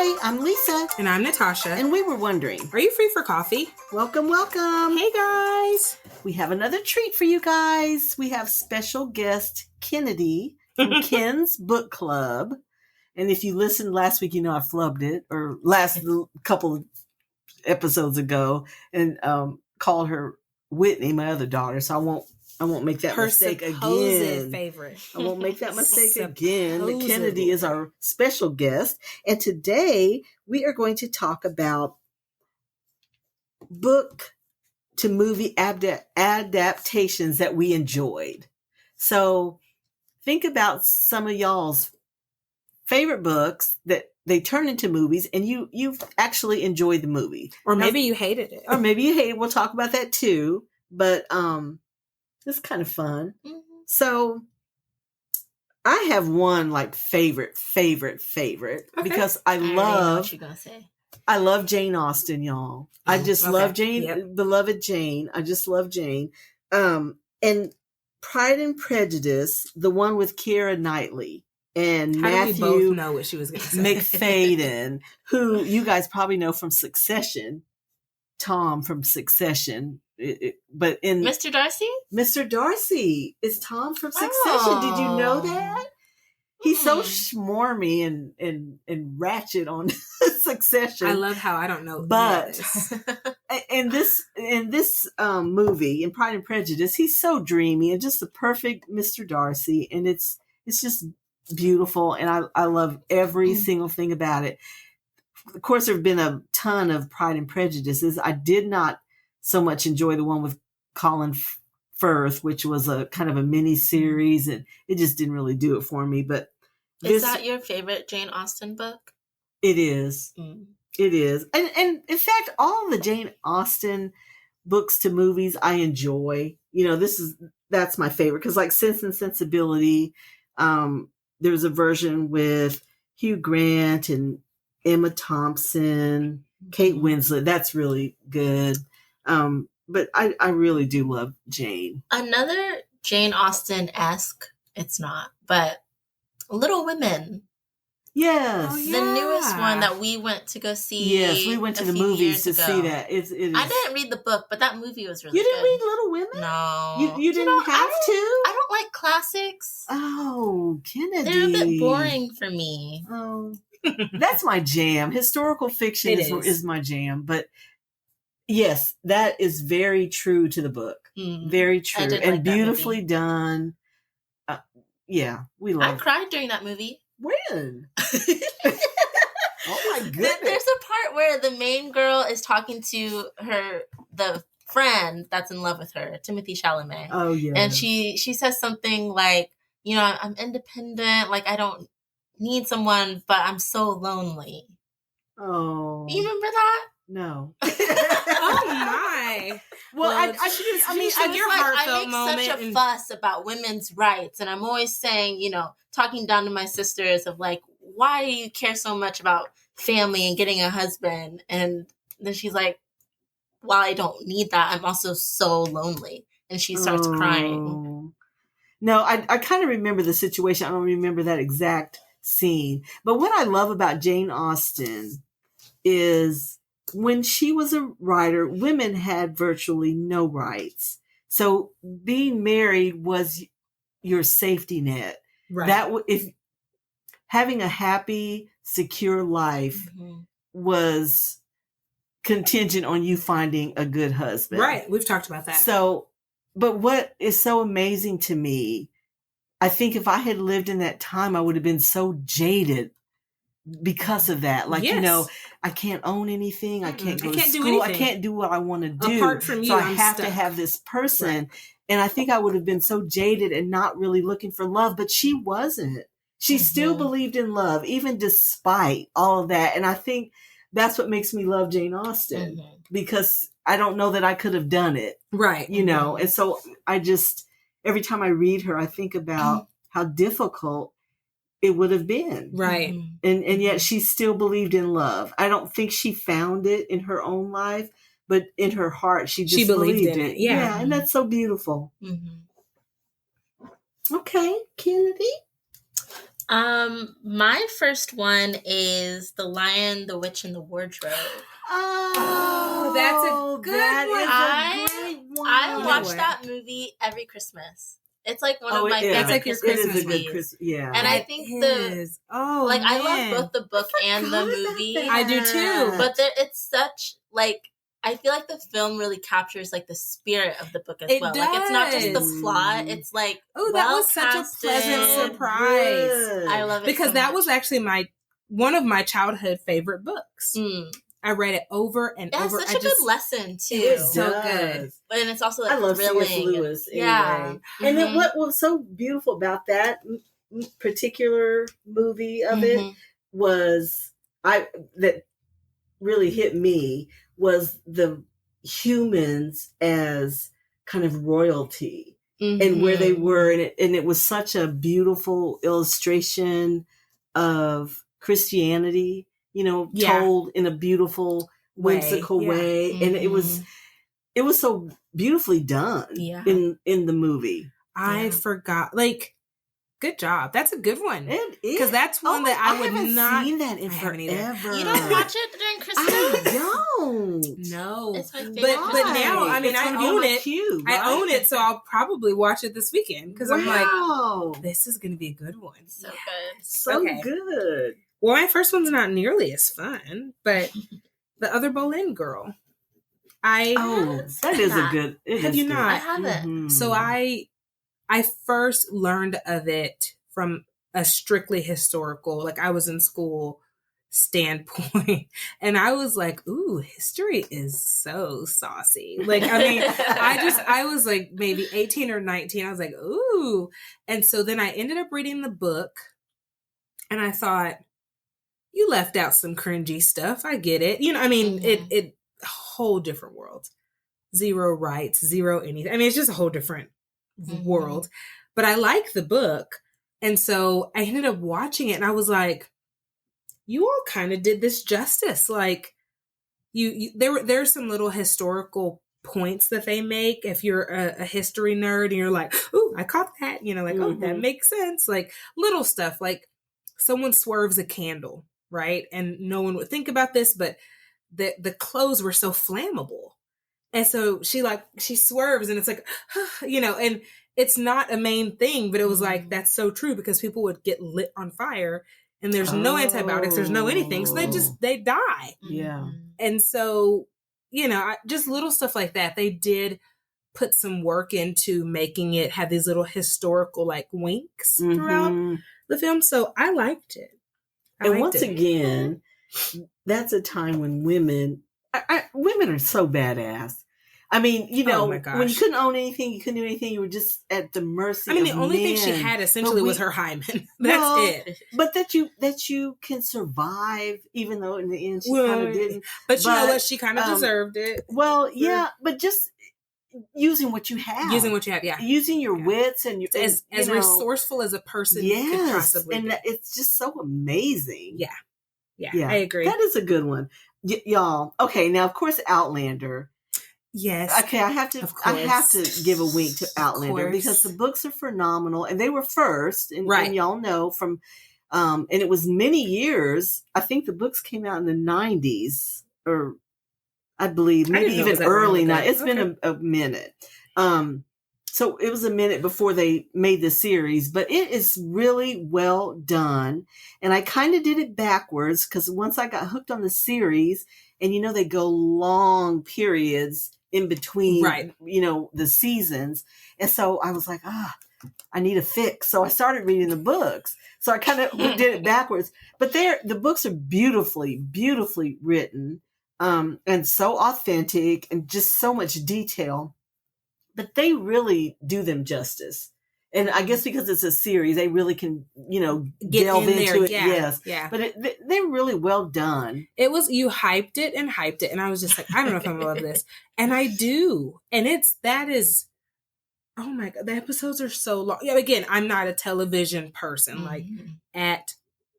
Hi, I'm Lisa. And I'm Natasha. And we were wondering, are you free for coffee? Welcome, welcome. Hey, guys. We have another treat for you guys. We have special guest Kennedy from Ken's Book Club. And if you listened last week, you know I flubbed it, or last couple of episodes ago, and called her Whitney, my other daughter. So I won't make that mistake again. Favorite. I won't make that mistake again. Kennedy is our special guest. And today we are going to talk about book to movie adaptations that we enjoyed. So think about some of y'all's favorite books that they turn into movies and you've actually enjoyed the movie. Or maybe you hated it. Or maybe you hated it. We'll talk about that too. But it's kind of fun. Mm-hmm. So I have one like favorite okay. Because I love what you're gonna say. I love Jane Austen, y'all. I just love Jane, beloved Jane. I just love Jane. And Pride and Prejudice, the one with Keira Knightley and Matthew do we both know what she was going to say? McFadden, who you guys probably know from Succession. Tom from Succession. But in Mr. Darcy? Mr. Darcy is Tom from Succession. Did you know that? He's so schmarmy and ratchet on Succession. I love how I don't know. But in this movie, in Pride and Prejudice, he's so dreamy and just the perfect Mr. Darcy. And it's just beautiful. And I love every single thing about it. Of course, there have been a ton of Pride and Prejudices. I did not so much enjoy the one with Colin Firth, which was a kind of a mini series, and it just didn't really do it for me. But is that your favorite Jane Austen book? It is. It is. And in fact, all the Jane Austen books to movies I enjoy. You know, that's my favorite because like Sense and Sensibility, there's a version with Hugh Grant and Emma Thompson, Kate Winslet. That's really good. But I really do love Jane. Another Jane Austen-esque, it's not, but Little Women. Yes. Oh, yeah. The newest one that we went to go see. Yes, we went to the movies to see that. It is. I didn't read the book, but that movie was really good. You didn't read Little Women? No. You didn't have to? I don't like classics. Oh, Kennedy. They're a bit boring for me. Oh. That's my jam. Historical fiction is my jam. But yes, that is very true to the book. Very true. And like beautifully done. Yeah, we love it. I cried during that movie. When? Oh my goodness. There's a part where the main girl is talking to the friend that's in love with her, Timothée Chalamet. Oh yeah. And she says something like, you know, I'm independent, like I don't need someone, but I'm so lonely. Oh. You remember that? No. Oh my. Well, I make such a fuss about women's rights, and I'm always saying, you know, talking down to my sisters of like, why do you care so much about family and getting a husband? And then she's like, while I don't need that, I'm also so lonely. And she starts crying. No, I kind of remember the situation. I don't remember that exact scene. But what I love about Jane Austen is when she was a writer, women had virtually no rights. So being married was your safety net. Right. That if having a happy, secure life was contingent on you finding a good husband. Right. We've talked about that. So, but what is so amazing to me, I think if I had lived in that time, I would have been so jaded because of that. Like, you know, I can't own anything. I can't go to school. I can't do what I want to do. Apart from you, so I have to have this person. Right. And I think I would have been so jaded and not really looking for love, but she wasn't. She still believed in love, even despite all of that. And I think that's what makes me love Jane Austen because I don't know that I could have done it. Right. You know, and so I just, every time I read her, I think about how difficult it would have been. Right. And yet she still believed in love. I don't think she found it in her own life, but in her heart, she just believed in it. Yeah. And that's so beautiful. Okay, Kennedy. My first one is The Lion, the Witch, and the Wardrobe. Oh, that's a good one. I watch that movie every Christmas. It's like one of my favorite Christmas movies. Yeah. And I think I love both the book and the movie. I do too. But it's such, like, I feel like the film really captures, like, the spirit of the book as well. Does. Like, it's not just the plot. It's, like, that was such a pleasant surprise. I love it because so that much. was actually one of my childhood favorite books. I read it over and over. It's such a good lesson too. It's so good. But then it's also like I love thrilling. C.S. Lewis. Anyway. Yeah. And then what was so beautiful about that particular movie of it was that really hit me was the humans as kind of royalty and where they were, and it was such a beautiful illustration of Christianity. Told in a beautiful, whimsical way. And it was so beautifully done in the movie. I forgot. Like, good job. That's a good one. It is. Because that's one that I would not seen that in forever. You don't watch it during Christmas? I don't. No. It's my favorite. But now, I mean, I own it. Queue, right? I own it, so I'll probably watch it this weekend. Because I'm like, this is going to be a good one. So good. So good. Well, my first one's not nearly as fun, but The Other Boleyn Girl. That is a good. Have you not? I haven't. Mm-hmm. So I first learned of it from a strictly historical, like I was in school standpoint, and I was like, ooh, history is so saucy. Like, I mean, I was like maybe 18 or 19. I was like, ooh. And so then I ended up reading the book, and I thought, you left out some cringy stuff. I get it. I mean, it a whole different world. Zero rights, zero anything. I mean, it's just a whole different world. But I like the book. And so I ended up watching it, and I was like, you all kind of did this justice. Like, there's some little historical points that they make. If you're a history nerd and you're like, ooh, I caught that, oh, that makes sense. Like, little stuff, like someone swerves a candle. Right. And no one would think about this, but the clothes were so flammable. And so she swerves, and it's like, and it's not a main thing, but it was like, that's so true, because people would get lit on fire, and there's no antibiotics, there's no anything. So they die. Yeah. And so, just little stuff like that. They did put some work into making it have these little historical like winks throughout the film. So I liked it. And once again, that's a time when women are so badass. I mean, when you couldn't own anything, you couldn't do anything. You were just at the mercy. I mean, of the only men. thing she had essentially was her hymen. That's it. But that you can survive, even though in the end she kind of didn't. But you know what? She kind of deserved it. Well, yeah, but just using what you have. Yeah. Using your wits and your as resourceful as a person could possibly be. It's just so amazing. Yeah, I agree. That is a good one. Y'all. Okay, now of course Outlander. Yes. Okay, I have to give a wink to Outlander because the books are phenomenal, and they were first, and y'all know from and it was many years. I think the books came out in the 90s, or I believe maybe even early. Now it's been a minute. So it was a minute before they made the series, but it is really well done. And I kind of did it backwards because once I got hooked on the series, and they go long periods in between, the seasons. And so I was like, I need a fix. So I started reading the books. So I kind of did it backwards. But the books are beautifully, beautifully written, and so authentic and just so much detail. But they really do them justice. And I guess because it's a series, they really can, delve into it. Yes. Yeah. But they're really well done. It was, you hyped it. And I was just like, I don't know if I'm going to love this. And I do. And that is, oh my God, the episodes are so long. Yeah, again, I'm not a television person, like at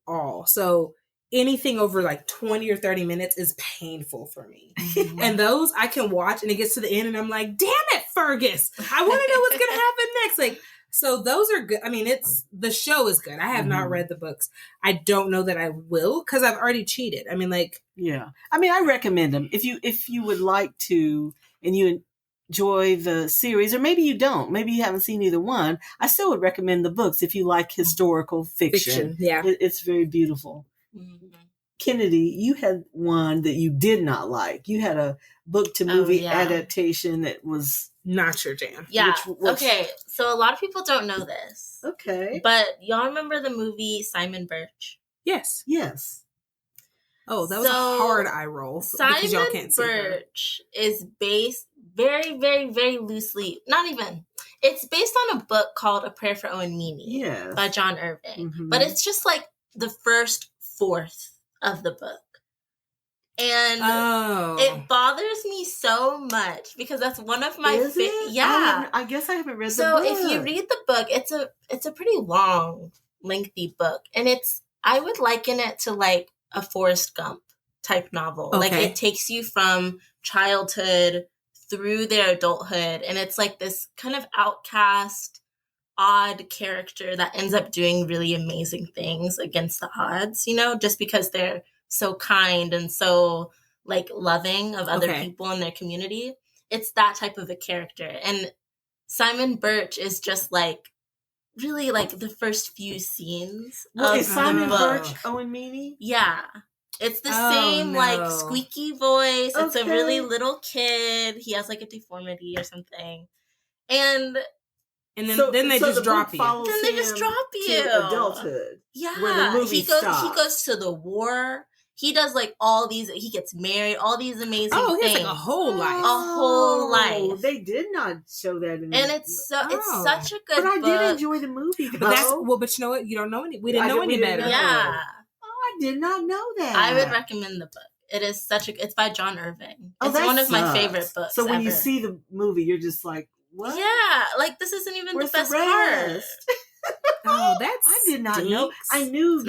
all. So anything over like 20 or 30 minutes is painful for me. And those I can watch, and it gets to the end and I'm like, damn it, Fergus, I want to know what's going to happen next. Like, So those are good. I mean, the show is good. I have not read the books. I don't know that I will because I've already cheated. I mean, like, yeah. I mean, I recommend them if you would like to, and you enjoy the series, or maybe you don't. Maybe you haven't seen either one. I still would recommend the books if you like historical fiction. Yeah, it's very beautiful. Mhm. Kennedy, you had one that you did not like. You had a book to movie adaptation that was not your jam. Yeah. Okay. So a lot of people don't know this. Okay. But y'all remember the movie Simon Birch? Yes. Yes. Oh, that was a hard eye roll. Simon y'all can't Birch is based very, very, very loosely. Not even. It's based on a book called A Prayer for Owen Meany by John Irving. Mm-hmm. But it's just like the first fourth of the book. And it bothers me so much because that's one of my yeah. I guess I haven't read the book. So if you read the book, it's a pretty long, lengthy book, and I would liken it to like a Forrest Gump type novel. Okay. Like it takes you from childhood through their adulthood, and it's like this kind of outcast, odd character that ends up doing really amazing things against the odds, just because they're so kind and so like loving of other people in their community. It's that type of a character. And Simon Birch is just like really like the first few scenes. Is Simon Birch Owen Meany? Yeah. It's the same like squeaky voice. It's a really little kid. He has like a deformity or something. And then they just drop you. Then they just drop you. To adulthood. Yeah. Where the movie stops. He goes to the war. He does like all these. He gets married. All these amazing things. He has like a whole life. A whole life. They did not show that in. And it's such a good. But I did enjoy the movie. Though. But you know what? You don't know any. We didn't know any better. Yeah. I did not know that. I would recommend the book. It is it's by John Irving. It's one of my favorite books. So when you see the movie, you're just like, what? Yeah, like this isn't even the best part. I did not know. I knew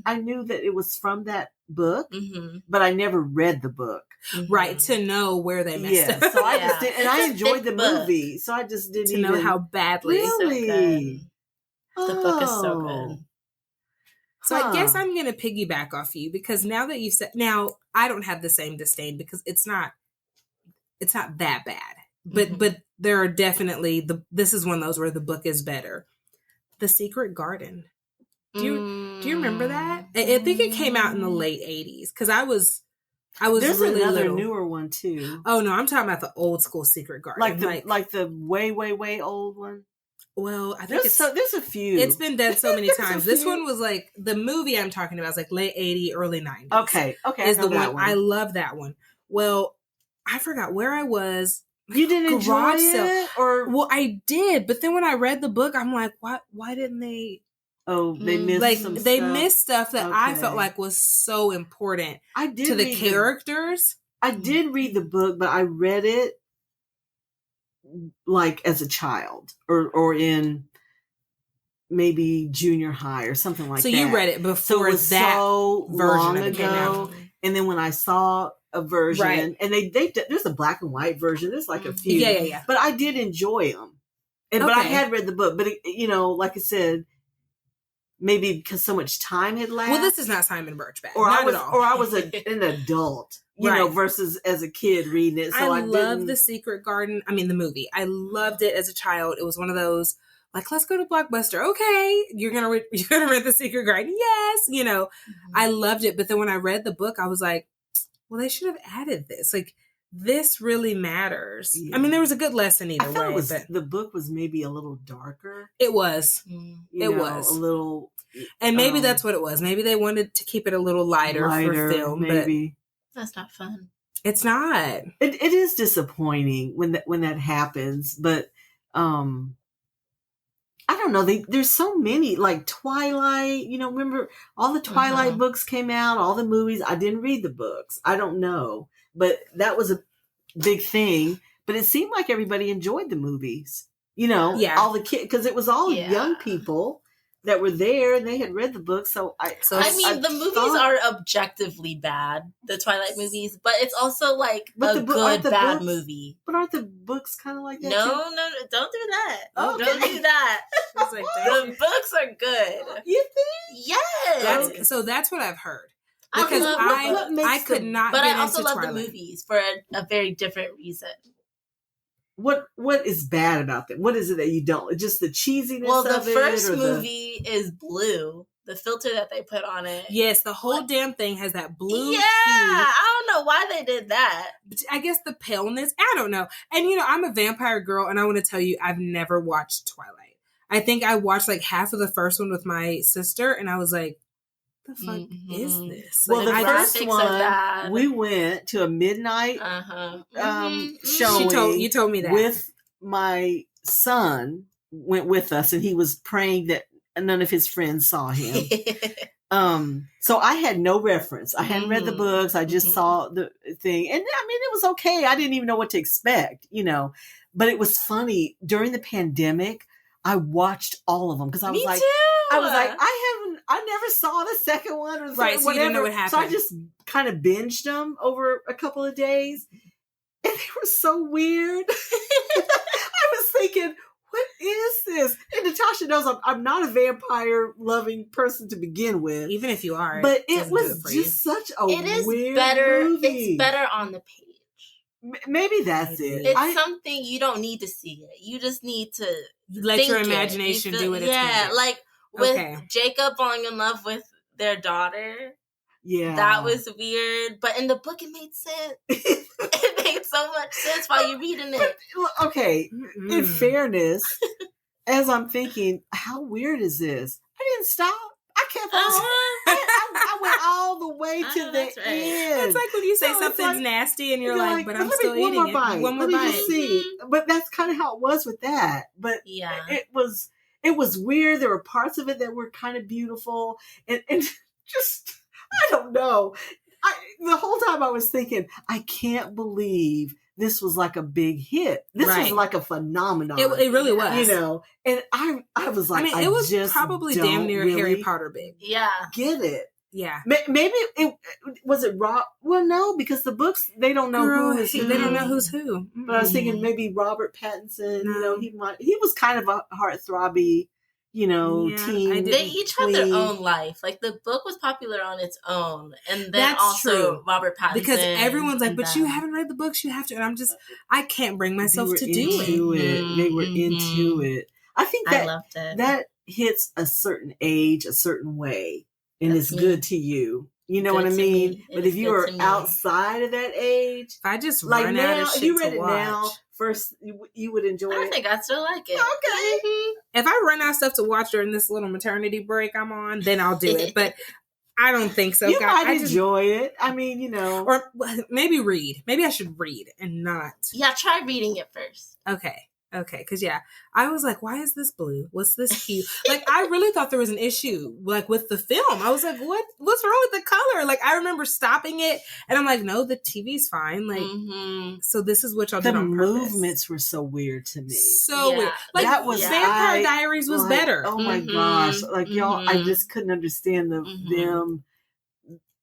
I knew that it was from that book, but I never read the book. Right, to know where they messed up. So I just did, and I enjoyed the movie, so I just didn't know how badly. Really? The book is so good. So I guess I'm going to piggyback off you because now that you said, now I don't have the same disdain because it's not that bad, but there are definitely this is one of those where the book is better. The Secret Garden. Do you remember that? I think it came out in the late 80s because I was There's really another little. newer one too. Oh no, I'm talking about the old school Secret Garden, like the way, way, way old one. Well, I think there's a few. It's been dead so many times. This one was like the movie I'm talking about is like late 80s, early 90s. Okay. Is the one I love that one. Well, I forgot where I was. You didn't enjoy it, or I did, but then when I read the book, I'm like, why didn't they? Oh, they missed some they stuff. missed stuff that I felt like was so important to the characters. I did read the book, but I read it like as a child or in maybe junior high or something like that. So you read it before that version long ago, and then when I saw a version, and they there's a black and white version. There's like a few, yeah. But I did enjoy them, but I had read the book. But like I said, maybe because so much time had lapsed. Well, this is not Simon Birch bad, or not at all. Or I was an adult. Versus as a kid reading it. So I love The Secret Garden. I mean, the movie. I loved it as a child. It was one of those, like, let's go to Blockbuster. Okay, you're gonna rent The Secret Garden. Yes, I loved it. But then when I read the book, I was like, well, they should have added this. Like, this really matters. Yeah. I mean, there was a good lesson either way. But the book was maybe a little darker. It was. It was a little, and maybe that's what it was. Maybe they wanted to keep it a little lighter for film. Maybe. That's not fun. It's not. It is disappointing when that happens, but I don't know. There's so many, like Twilight. Remember all the Twilight books came out, all the movies. I didn't read the books. I don't know, but that was a big thing. But it seemed like everybody enjoyed the movies. All the kids, because it was all young people. that were there, and they had read the book. So I mean, the movies are objectively bad, the Twilight movies, but it's also like a good bad movie. But aren't the books kind of like that? No, don't do that. Okay. Don't do that. The books are good. You think? Yes. That's what I've heard. Because I could not. But get I also into love Twilight. the movies for a very different reason. What is bad about them? What is it that you don't? Just the cheesiness. Well, the of it, first movie is blue. The filter that they put on it. Yes, the whole damn thing has that blue. Yeah, I don't know why they did that. But I guess the paleness. I don't know. And I'm a vampire girl, and I want to tell you, I've never watched Twilight. I think I watched like half of the first one with my sister, and I was like, "The fuck is this?" Well, like, the first one, we went to a midnight showing. You told me that with my son went with us, and he was praying that none of his friends saw him. So I had no reference. I hadn't read the books. I just saw the thing, and I mean, it was okay. I didn't even know what to expect, But it was funny during the pandemic. I watched all of them because I was like, I never saw the second one or right. So you didn't know what happened. So I just kind of binged them over a couple of days, and they were so weird. I was thinking, what is this? And Natasha knows I'm not a vampire loving person to begin with, even if you are. But it was just such a weird movie. It's better on the page. Maybe that's it. It's something you don't need to see it. You just need to let your imagination do what it's going to do. Like with Jacob falling in love with their daughter. Yeah. That was weird. But in the book, it made sense. It made so much sense while you're reading it. But, okay. In fairness, as I'm thinking, how weird is this? I didn't stop. I kept on. I went all the way to the end. It's like when you say something's nasty and you're like, but I'm still eating it. One more bite. Just see. But that's kind of how it was with that. But it was weird. There were parts of it that were kind of beautiful. And just, I don't know. The whole time I was thinking, I can't believe this was like a big hit. This was like a phenomenon. It really was. And I was like, it was just probably damn near really Harry Potter big. Yeah. Get it. Yeah. Maybe it was it Rob. Well, no, because the books, they don't know who is who. They don't know who's who. But I was thinking maybe Robert Pattinson, he was kind of a heartthrobby, teen. They each have their own life. Like the book was popular on its own. And then that's also true. Robert Pattinson. Because everyone's like, but you haven't read the books, you have to. And I can't bring myself to do it. They were into it. I think I loved it. That hits a certain age, a certain way. And it's good to you. You know what I mean? But if you are outside of that age, if I just run out of shit you read to it watch. Now, first you would enjoy it. I think I still like it. Okay. If I run out of stuff to watch during this little maternity break I'm on, then I'll do it. But I don't think so. You might enjoy it. I mean, or maybe read. Maybe I should read and not. Yeah, try reading it first. Okay, because I was like, why is this blue? What's this hue? Like, I really thought there was an issue, like, with the film. I was like, what's wrong with the color? Like, I remember stopping it, and I'm like, no, the TV's fine. Like, so this is what y'all did on purpose. The movements were so weird to me. So weird. Like, that was Vampire Diaries was better. Oh my gosh. Like, y'all, I just couldn't understand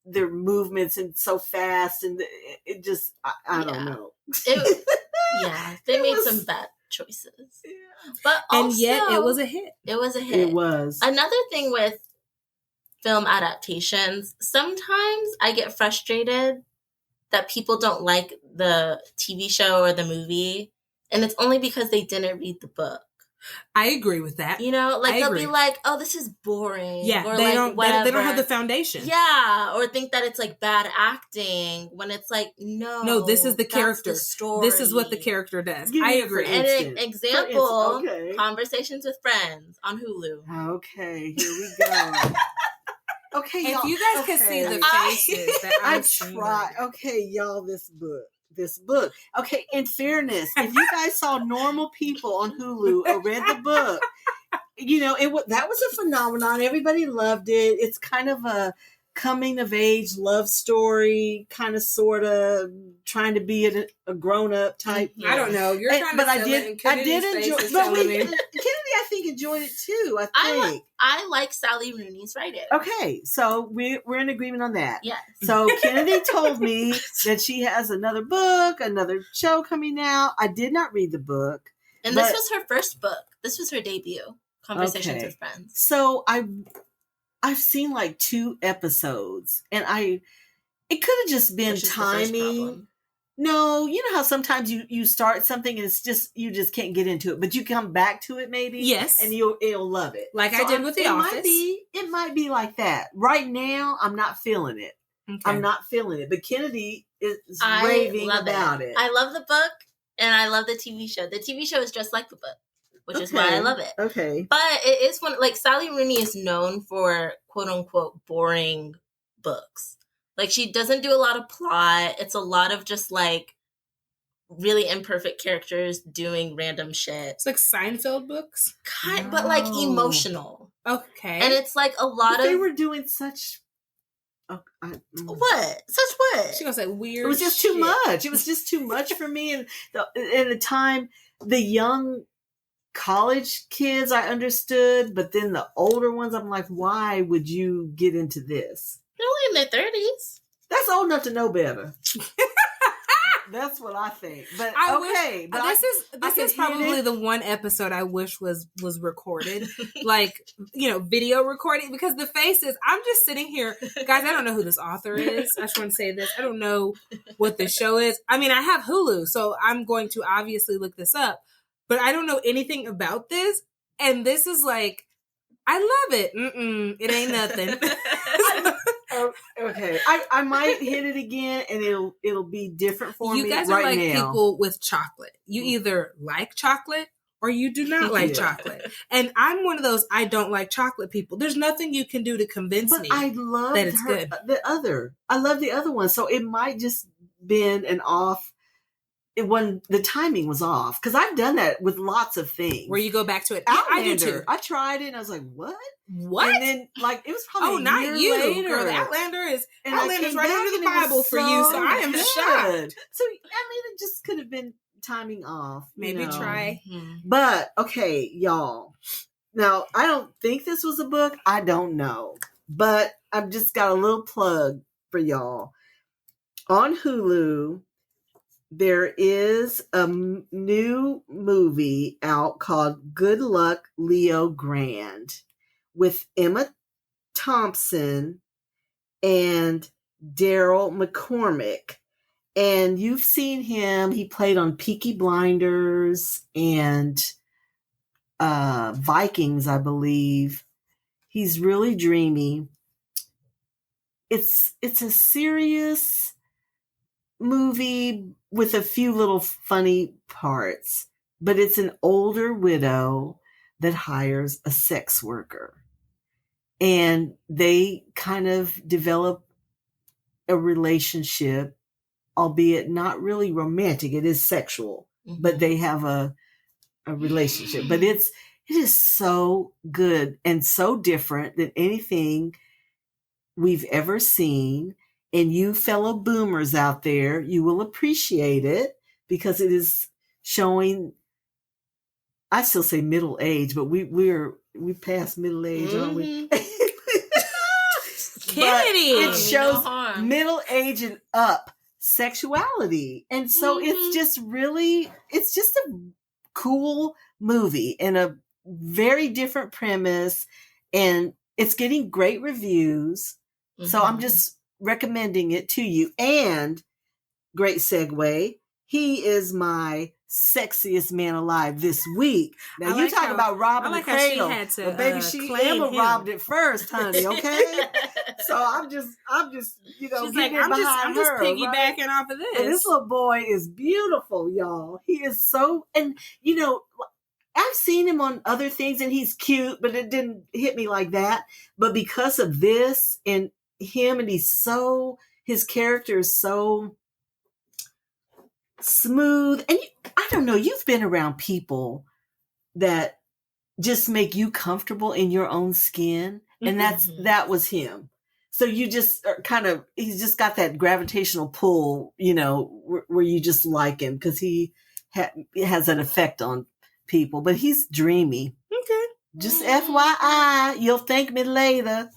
their movements and so fast, and it just, I don't know. They made some bad choices. Yeah. But also, and yet it was a hit. It was a hit. It was. Another thing with film adaptations, sometimes I get frustrated that people don't like the TV show or the movie, and it's only because they didn't read the book. I agree with that. They'll be like, "Oh, this is boring." Yeah, or they like, don't. They don't have the foundation. Yeah, or think that it's like bad acting when it's like, no, this is the character. The story. This is what the character does. I agree. And an example: Conversations with Friends on Hulu. Okay, here we go. Okay, if y'all, you guys can see the faces that I try. Okay, y'all, this book. Okay, in fairness, if you guys saw Normal People on Hulu or read the book, that was a phenomenon. Everybody loved it. It's kind of a coming of age love story, kind of, sort of trying to be a grown up type. I don't know. You're trying to sell it, and Kennedy's face is telling me. Kennedy, I think, enjoyed it too. I think I like Sally Rooney's writing. Okay, so we're in agreement on that. Yes. So Kennedy told me that she has another book, another show coming out. I did not read the book, and this was her first book. This was her debut. Conversations with Friends. So I've seen like 2 episodes, and it could have just been timing. No, you know how sometimes you start something and it's just, you just can't get into it, but you come back to it maybe. Yes. And you'll love it. Like I did with The Office. It might be like that. Right now, I'm not feeling it. Okay. I'm not feeling it. But Kennedy is raving about it. I love the book and I love the TV show. The TV show is just like the book, which is why I love it. Okay. But it is one, like, Sally Rooney is known for quote unquote boring books. Like, she doesn't do a lot of plot. It's a lot of just like really imperfect characters doing random shit. It's like Seinfeld books, but like emotional. Okay. And it's like a lot of, they were doing such. What? Such what? She gonna say weird. It was just too much. It was just too much for me. And at the time, the young college kids I understood, but then the older ones, I'm like, why would you get into this? They're only in their 30s. That's old enough to know better. That's what I think. But this is probably the one episode I wish was recorded, like, video recording, because the faces. I'm just sitting here, guys. I don't know who this author is. I just want to say this. I don't know what the show is. I mean, I have Hulu, so I'm going to obviously look this up, but I don't know anything about this. And this is like, I love it. It ain't nothing. Okay, I might hit it again, and it'll be different for me. You guys right are like now. People with chocolate. You either like chocolate or you do not like chocolate. And I'm one of those I don't like chocolate people. There's nothing you can do to convince me I love that it's good. I love the other one, so it might just been an off. When the timing was off, because I've done that with lots of things. Where you go back to it. Outlander, I do too. I tried it and I was like, what? What? And then, like, it was probably not year you, later. girl. Outlander's right under the and Bible for you, so I am shocked. So, I mean, it just could have been timing off. Maybe try. But, okay, y'all. Now, I don't think this was a book. I don't know. But I've just got a little plug for y'all. On Hulu, there is a new movie out called Good Luck, Leo Grand with Emma Thompson and Daryl McCormick. And you've seen him. He played on Peaky Blinders and Vikings, I believe. He's really dreamy. It's a serious movie with a few little funny parts, but it's an older widow that hires a sex worker, and they kind of develop a relationship, albeit not really romantic. It is sexual, but they have a relationship. But it is so good and so different than anything we've ever seen. And you fellow boomers out there, you will appreciate it because it is showing, I still say middle age, but we passed middle age, aren't we? Kennedy! It shows middle age and up sexuality. And so it's just a cool movie and a very different premise, and it's getting great reviews. So I'm just recommending it to you. And great segue, he is my sexiest man alive this week. Now you talk about robbing the cradle. Well, baby, Emma robbed it first, honey. Okay, so I'm just she's like, I'm just piggybacking right? off of this. And this little boy is beautiful, y'all. He is so, and I've seen him on other things, and he's cute, but it didn't hit me like that. But because of this and him, and his character is so smooth, and I don't know, you've been around people that just make you comfortable in your own skin, and that was him. So you just are he's just got that gravitational pull, where you just like him because he has an effect on people. But he's dreamy. Okay. Just FYI, you'll thank me later.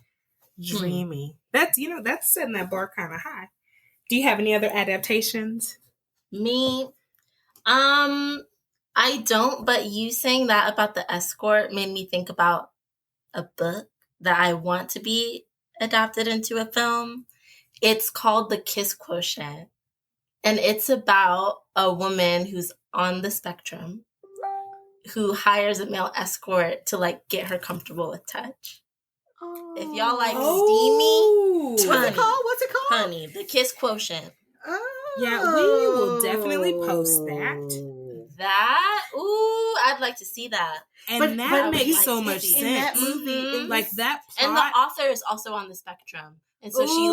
Dreamy. That's setting that bar kind of high. Do you have any other adaptations? Me, I don't. But you saying that about the escort made me think about a book that I want to be adapted into a film. It's called The Kiss Quotient. And it's about a woman who's on the spectrum who hires a male escort to like get her comfortable with touch. If y'all like steamy, What's it called? Honey, The Kiss Quotient. Yeah, we will definitely post that. I'd like to see that. And that makes so much sense. In that movie, like that plot. And the author is also on the spectrum. And so she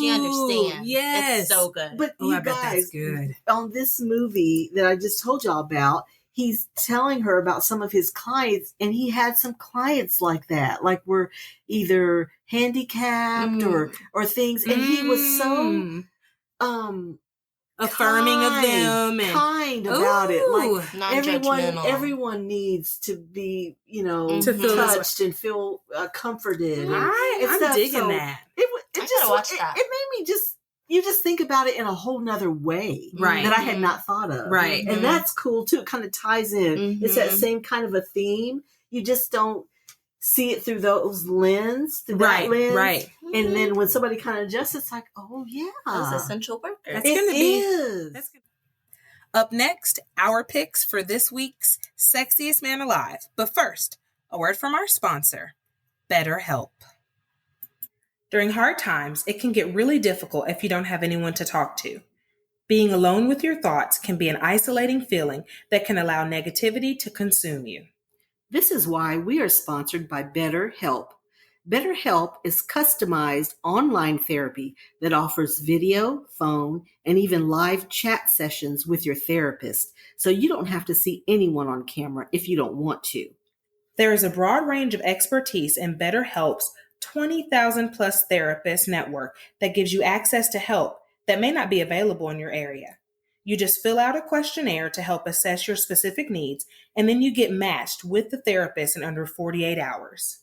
understands. Yes. It's so good. But I you bet guys, that's good. On this movie that I just told y'all about, he's telling her about some of his clients, and he had some clients like that, like were either handicapped or things, and he was so affirming of them and kind about it. Like non-judgmental. everyone needs to be, to feel touched and feel comforted. I'm digging that. It made me you just think about it in a whole nother way, right? That I had not thought of, right? And that's cool too. It kind of ties in. It's that same kind of a theme. You just don't see it through those lens, right? And then when somebody kind of adjusts, it's like, oh yeah, those essential workers. That's gonna Up next, our picks for this week's Sexiest Man Alive. But first, a word from our sponsor, BetterHelp. During hard times, it can get really difficult if you don't have anyone to talk to. Being alone with your thoughts can be an isolating feeling that can allow negativity to consume you. This is why we are sponsored by BetterHelp. BetterHelp is customized online therapy that offers video, phone, and even live chat sessions with your therapist, so you don't have to see anyone on camera if you don't want to. There is a broad range of expertise in BetterHelp's 20,000 plus therapist network that gives you access to help that may not be available in your area. You just fill out a questionnaire to help assess your specific needs, and then you get matched with the therapist in under 48 hours.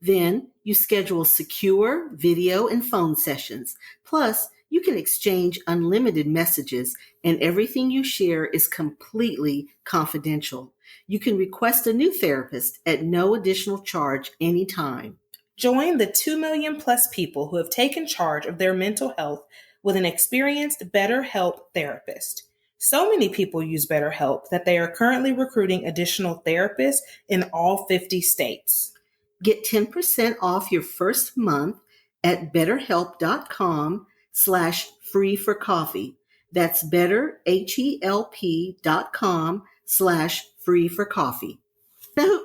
Then you schedule secure video and phone sessions. Plus, you can exchange unlimited messages, and everything you share is completely confidential. You can request a new therapist at no additional charge anytime. Join the 2 million plus people who have taken charge of their mental health with an experienced BetterHelp therapist. So many people use BetterHelp that they are currently recruiting additional therapists in all 50 states. Get 10% off your first month at betterhelp.com/free-for-coffee. That's betterhelp.com/free-for-coffee. Now,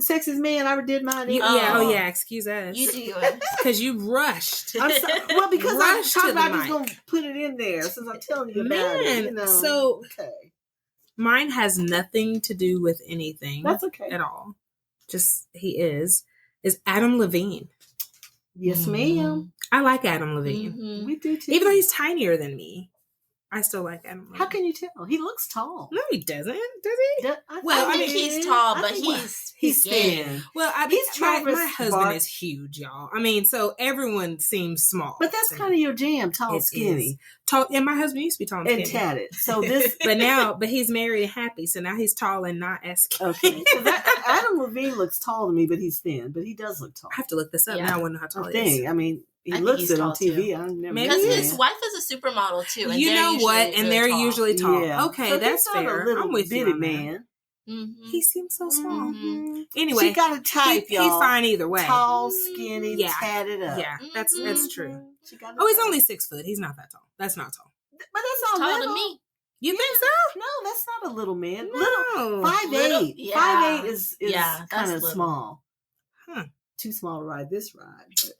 Sexiest Man, I did mine. Excuse us. You do it. Because you rushed. I'm sorry. Well, because I'm just going to put it in there since I'm telling you about it. So, mine has nothing to do with anything. That's okay. At all. Just, he is Adam Levine. Yes, ma'am. I like Adam Levine. We do too. Even though he's tinier than me. I still like Adam Levine. How can you tell? He looks tall. No, he doesn't. Does he? I think he's tall, but he's thin. Well, I mean, my husband is huge, y'all. I mean, so everyone seems small. But that's kind of your jam, tall, skinny. Tall, and my husband used to be tall and skinny. And tatted. So this, but he's married and happy, so now he's tall and not as skinny. Okay. So Adam Levine looks tall to me, but he's thin. But he does look tall. I have to look this up now. I want to know how tall he is. I mean, he looks it on TV. Because his wife is a supermodel too. And you know what? And they're usually tall. Yeah. Okay, so that's fair. I'm with you, man. Mm-hmm. He seems so small. Mm-hmm. Anyway, she got a type, y'all. He's fine either way. Tall, skinny, tatted up. Yeah, that's true. He's only 6 foot. He's not that tall. That's not tall. But that's not tall little to me. You think so? No, that's not a little man. No. 5'8". Yeah. 5'8" is kind of small. Huh. Too small to ride this ride. But.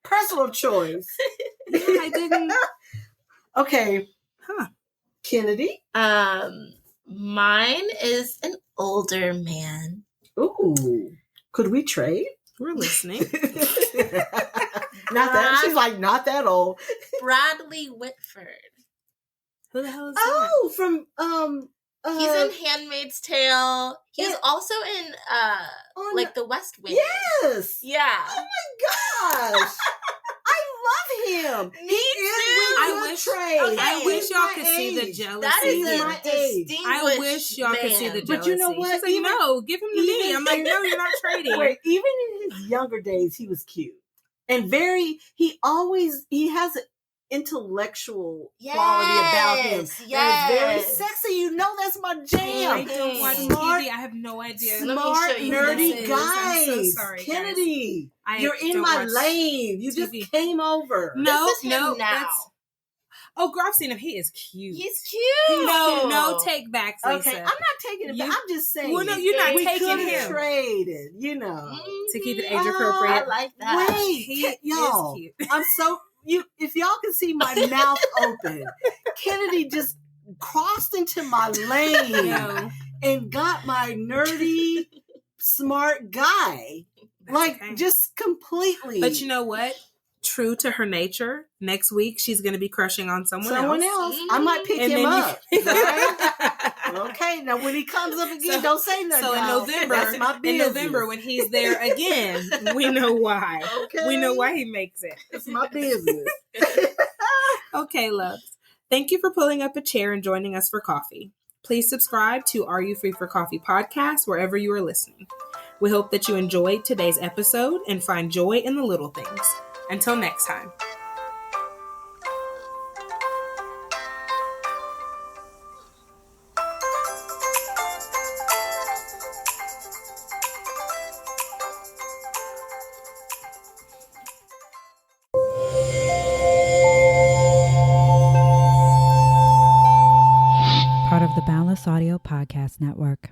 Personal choice. I didn't. Okay. Kennedy. Mine is an older man? Ooh, could we trade? We're listening. Not that she's like not that old. Bradley Whitford. Who the hell is that? Oh, from He's in Handmaid's Tale. He's also in like The West Wing. Yes. Yeah. Oh my gosh. I love him. Me too. I wish y'all could see the jealousy. That is here. my age. distinguished I wish y'all could see the man. jealousy. But you know what? She's like, no, give him to me. I'm like, no, you're not trading. Wait, even in his younger days, he was cute and he has an intellectual quality about him. Yes. That is very sexy. You know, that's my jam. I don't watch Smart, TV. I have no idea. Smart, show you nerdy this. guys. I'm so sorry, Kennedy, guys. you're in my lane. You just TV. came over. No, This is him no, now. that's- Oh, girl, I've seen him. He is cute. He's cute. No take backs, Lisa. Okay, I'm not taking it back. I'm just saying. Well, no, you're not we taking could him. have traded, you know. To keep it age I appropriate. like that. Wait, He y'all. is cute. I'm so if y'all can see my mouth open, Kennedy just crossed into my lane No. and got my nerdy, smart guy. Like okay. just completely. But you know what? True to her nature, next week she's going to be crushing on someone else. I might pick And him then up. Right? Okay, now when he comes up again, don't say nothing. So in y'all. November, That's my business. when he's there again, we know why. Okay. We know why he makes it. It's my business. Okay, loves. Thank you for pulling up a chair and joining us for coffee. Please subscribe to Are You Free for Coffee podcast wherever you are listening. We hope that you enjoyed today's episode and find joy in the little things. Until next time. Part of the Boundless Audio Podcast Network.